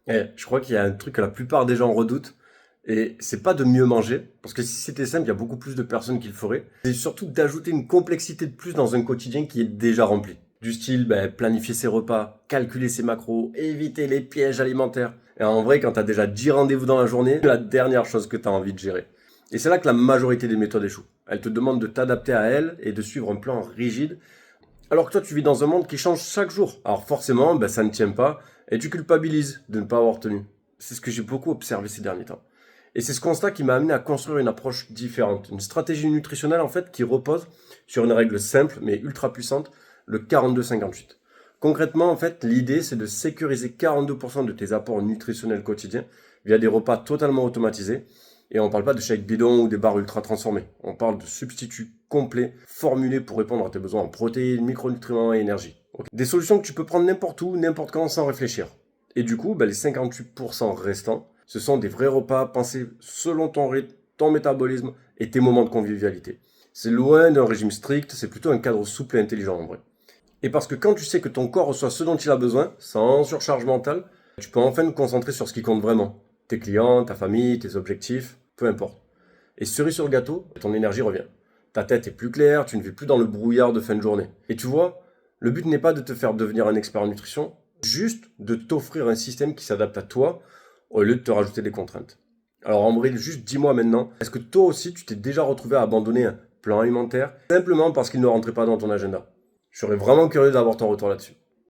Je crois qu'il y a un truc que la plupart des gens redoutent, et c'est pas de mieux manger, parce que si c'était simple, il y a beaucoup plus de personnes qui le feraient. C'est surtout d'ajouter une complexité de plus dans un quotidien qui est déjà rempli. Du style, planifier ses repas, calculer ses macros, éviter les pièges alimentaires. Et en vrai, quand t'as déjà 10 rendez-vous dans la journée, c'est la dernière chose que t'as envie de gérer. Et c'est là que la majorité des méthodes échouent. Elles te demandent de t'adapter à elles et de suivre un plan rigide, alors que toi, tu vis dans un monde qui change chaque jour. Alors forcément, ça ne tient pas, et tu culpabilises de ne pas avoir tenu. C'est ce que j'ai beaucoup observé ces derniers temps. Et c'est ce constat qui m'a amené à construire une approche différente. Une stratégie nutritionnelle, en fait, qui repose sur une règle simple, mais ultra puissante, le 42-58. Concrètement, en fait, l'idée, c'est de sécuriser 42% de tes apports nutritionnels quotidiens via des repas totalement automatisés. Et on parle pas de shake bidon ou des barres ultra transformées. On parle de substituts complets formulés pour répondre à tes besoins en protéines, micronutriments et énergie. Ok. Des solutions que tu peux prendre n'importe où, n'importe quand sans réfléchir. Et du coup, les 58% restants, ce sont des vrais repas pensés selon ton rythme, ton métabolisme et tes moments de convivialité. C'est loin d'un régime strict, c'est plutôt un cadre souple et intelligent en vrai. Et parce que quand tu sais que ton corps reçoit ce dont il a besoin, sans surcharge mentale, tu peux enfin te concentrer sur ce qui compte vraiment. Tes clients, ta famille, tes objectifs, peu importe. Et cerise sur le gâteau, ton énergie revient. Ta tête est plus claire, tu ne vis plus dans le brouillard de fin de journée. Et tu vois, le but n'est pas de te faire devenir un expert en nutrition, juste de t'offrir un système qui s'adapte à toi au lieu de te rajouter des contraintes. Alors en vrai, juste dis-moi maintenant, est-ce que toi aussi tu t'es déjà retrouvé à abandonner un plan alimentaire simplement parce qu'il ne rentrait pas dans ton agenda? Je serais vraiment curieux d'avoir ton retour là-dessus.